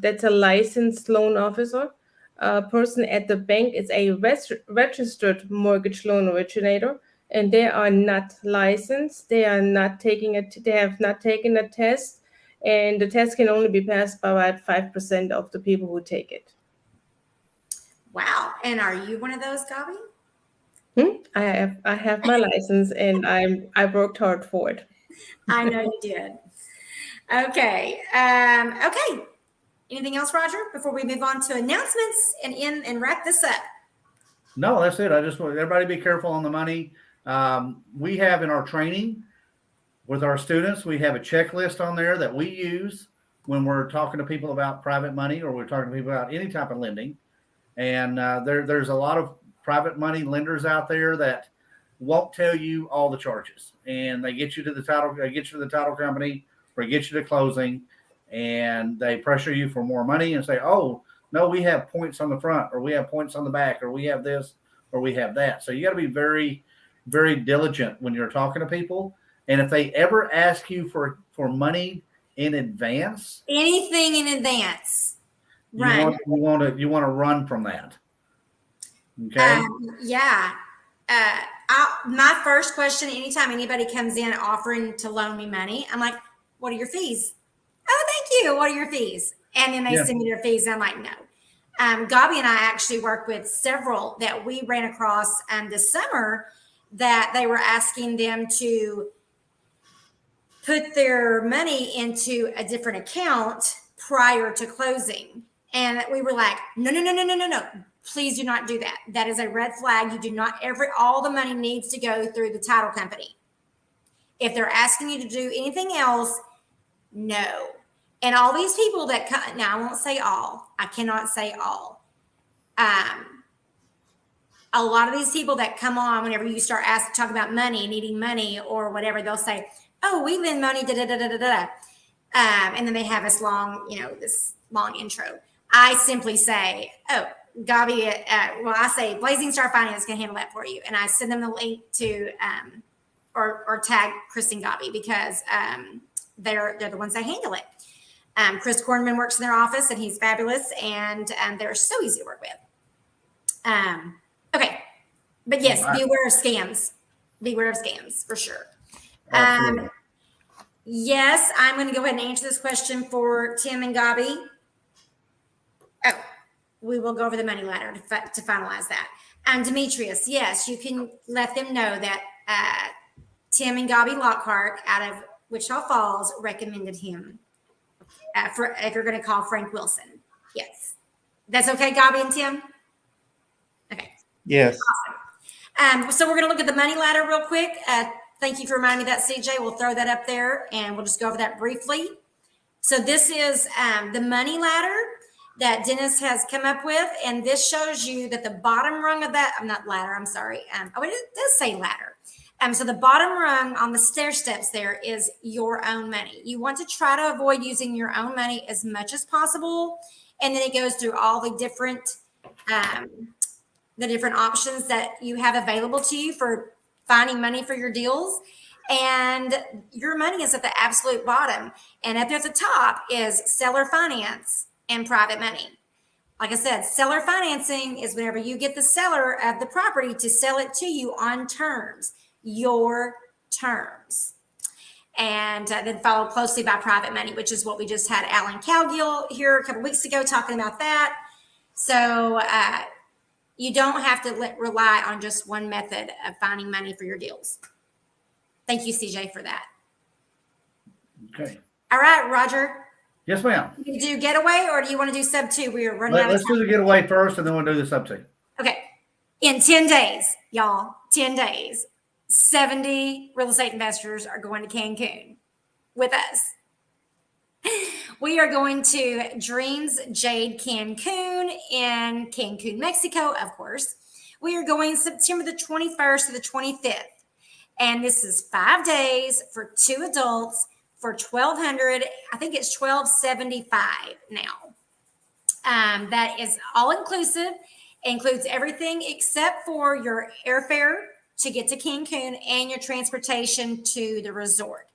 that's a licensed loan officer. A person at the bank is a registered mortgage loan originator, and they are not licensed. They are not taking They have not taken a test, and the test can only be passed by about 5% of the people who take it. Wow. And are you one of those, Gabi? I have my license, and I worked hard for it. I know you did. Okay. Okay. Anything else, Roger, before we move on to announcements and wrap this up? No, that's it. I just want everybody to be careful on the money. We have in our training with our students, we have a checklist on there that we use when we're talking to people about private money or we're talking to people about any type of lending. And there's a lot of private money lenders out there that won't tell you all the charges, and they get you to the title, company, or get you to closing, and they pressure you for more money and say, "Oh, no, we have points on the front, or we have points on the back, or we have this, or we have that." So you got to be very, very diligent when you're talking to people. And if they ever ask you for money in advance, anything in advance, run. You want to run from that. Okay. Yeah. My first question, anytime anybody comes in offering to loan me money, I'm like, "What are your fees?" "Oh, thank you. What are your fees?" And then they send me their fees. And I'm like, "No." Gabi and I actually worked with several that we ran across this summer that they were asking them to put their money into a different account prior to closing. And we were like, no. Please do not do that. That is a red flag. You do not all the money needs to go through the title company. If they're asking you to do anything else, no. And all these people that come, now I won't say all, I cannot say all. A lot of these people that come on whenever you start talk about money, needing money or whatever, they'll say, "Oh, we lend money, da da da da da." And then they have this long intro. I simply say, "Oh, Gabi," I say Blazing Star Finance can handle that for you, and I send them the link to or tag Chris and Gabi because they're the ones that handle it. Chris Kornman works in their office, and he's fabulous, and they're so easy to work with. Okay, but yes, beware of scams. Beware of scams for sure. Yes, I'm going to go ahead and answer this question for Tim and Gabi. Oh, we will go over the money ladder to finalize that. Demetrius, yes, you can let them know that Tim and Gabi Lockhart out of Wichita Falls recommended him if you're going to call Frank Wilson. Yes. That's okay, Gabi and Tim? Okay. Yes. Awesome. So we're going to look at the money ladder real quick. Thank you for reminding me that, CJ. We'll throw that up there, and we'll just go over that briefly. So this is the money ladder. that Dennis has come up with. And this shows you that the bottom rung of that, I'm not ladder, I'm sorry. It does say ladder. So the bottom rung on the stair steps there is your own money. You want to try to avoid using your own money as much as possible. And then it goes through all the different options that you have available to you for finding money for your deals. And your money is at the absolute bottom. And up there at the top is seller finance and private money. Like I said, seller financing is whenever you get the seller of the property to sell it to you on terms, your terms. And then followed closely by private money, which is what we just had Alan Cowgill here a couple weeks ago talking about that. So you don't have to rely on just one method of finding money for your deals. Thank you, CJ, for that. Okay. All right, Roger. Yes, ma'am. You do getaway, or do you want to do sub 2? We are running out of Let's time. do the getaway first, and then we'll do the sub 2. Okay. In 10 days, y'all, 10 days, 70 real estate investors are going to Cancun with us. We are going to Dreams Jade Cancun in Cancun, Mexico, of course. We are going September the 21st to the 25th. And this is 5 days for 2 adults for $1,200. I think it's $1,275 now. That is all inclusive. Includes everything except for your airfare to get to Cancun and your transportation to the resort.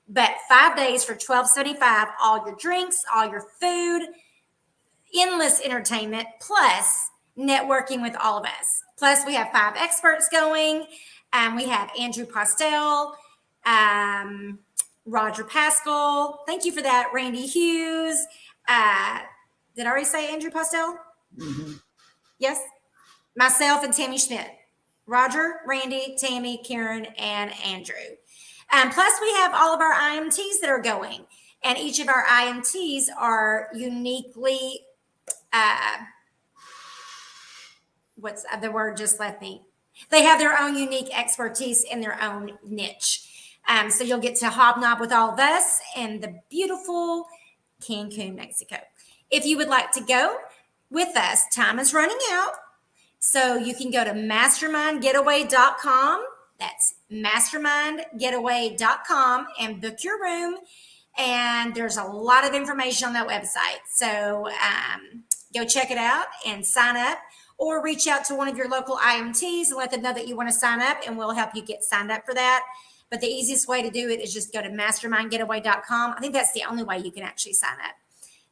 But 5 days for $1,275, all your drinks, all your food, endless entertainment, plus networking with all of us. Plus, we have 5 experts going. We have Andrew Postel, Roger Pascal. Thank you for that, Randy Hughes. Did I already say Andrew Postel? Mm-hmm. Yes. Myself and Tammy Schmidt. Roger, Randy, Tammy, Karen, and Andrew. Plus, we have all of our IMTs that are going. And each of our IMTs are uniquely, what's the word just left me? They have their own unique expertise in their own niche. So you'll get to hobnob with all of us in the beautiful Cancun, Mexico. If you would like to go with us, time is running out. So you can go to mastermindgetaway.com. That's mastermindgetaway.com and book your room. And there's a lot of information on that website. So go check it out and sign up, or reach out to one of your local IMTs and let them know that you want to sign up, and we'll help you get signed up for that. But the easiest way to do it is just go to mastermindgetaway.com. I think that's the only way you can actually sign up,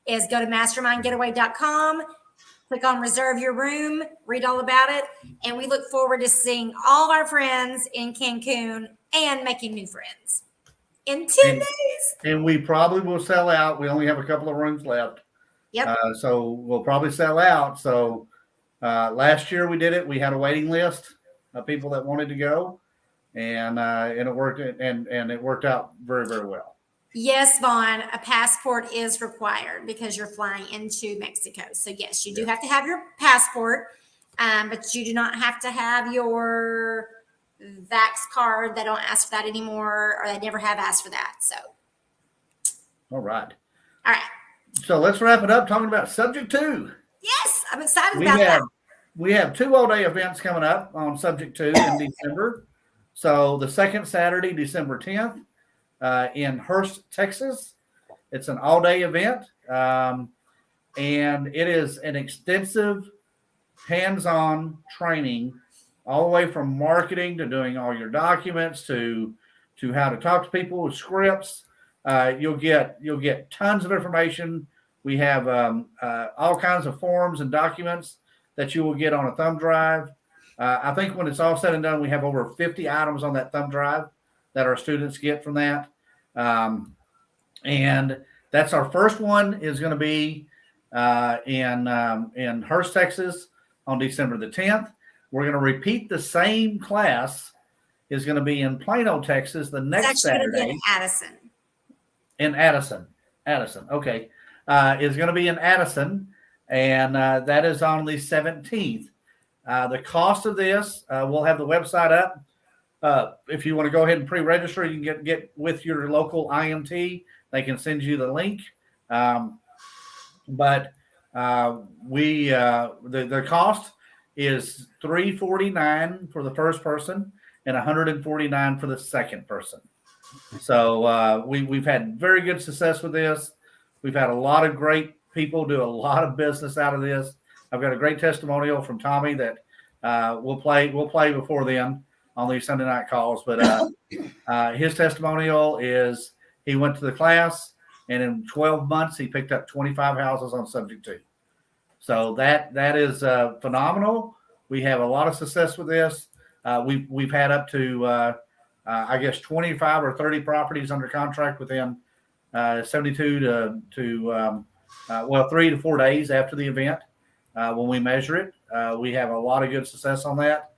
is go to mastermindgetaway.com, click on reserve your room, read all about it. And we look forward to seeing all our friends in Cancun and making new friends in 10 days. And we probably will sell out. We only have a couple of rooms left. Yep. So we'll probably sell out. So last year we did it. We had a waiting list of people that wanted to go, and it worked. And it worked out very, very well. Yes, Vaughn, a passport is required because you're flying into Mexico. So yes, you do have to have your passport, but you do not have to have your Vax card. They don't ask for that anymore, or they never have asked for that. So. All right. All right. So let's wrap it up talking about subject 2. Yes, I'm excited about that. We have 2 all-day events coming up on subject 2 in December. So the second Saturday, December 10th, in Hurst, Texas. It's an all-day event, and it is an extensive hands-on training, all the way from marketing to doing all your documents to how to talk to people with scripts. You'll get tons of information. We have all kinds of forms and documents that you will get on a thumb drive. I think when it's all said and done, we have over 50 items on that thumb drive that our students get from that. And that's our first one, is going to be in Hurst, Texas on December the 10th. We're going to repeat the same class. Is going to be in Plano, Texas the next Saturday. In Addison. In Addison. Okay. Is going to be in Addison, and that is on the 17th. The cost of this, we'll have the website up. If you want to go ahead and pre-register, you can get with your local IMT. They can send you the link. But The cost is $349 for the first person and $149 for the second person. So we've had very good success with this. We've had a lot of great people do a lot of business out of this. I've got a great testimonial from Tommy that we'll play before then on these Sunday night calls. But his testimonial is he went to the class, and in 12 months he picked up 25 houses on subject to. So that is phenomenal. We have a lot of success with this. We've had up to I guess 25 or 30 properties under contract within 72 to 3 to 4 days after the event. When we measure it, we have a lot of good success on that.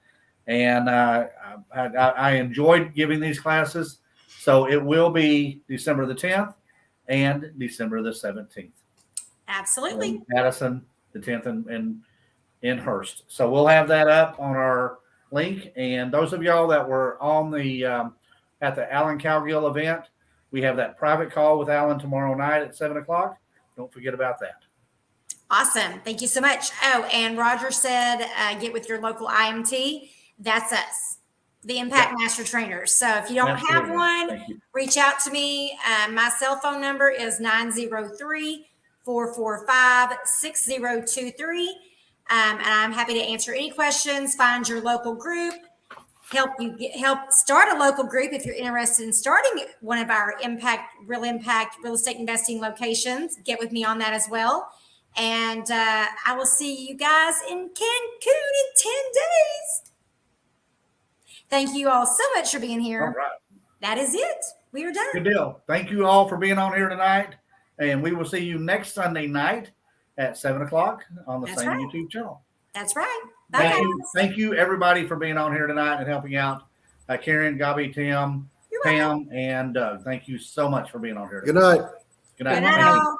And I enjoyed giving these classes. So it will be December the 10th and December the 17th. Absolutely. In Madison, the 10th in Hurst. So we'll have that up on our link. And those of y'all that were on the at the Alan Cowgill event, we have that private call with Alan tomorrow night at 7:00. Don't forget about that. Awesome. Thank you so much. Oh, and Roger said, get with your local IMT. That's us, the Impact Master Trainers. So if you don't have one, reach out to me. My cell phone number is 903-445-6023. And I'm happy to answer any questions, find your local group, help start a local group if you're interested in starting one of our real impact real estate investing locations. Get with me on that as well. And I will see you guys in Cancun in 10 days. Thank you all so much for being here. All right. That is it. We are done. Good deal. Thank you all for being on here tonight. And we will see you next Sunday night at 7:00 on the same YouTube channel. That's right. Bye. Thank you, everybody, for being on here tonight and helping out. Karen, Gabi, Tim, Pam, and Doug. Thank you so much for being on here tonight. Good night. Good night. Good night, all.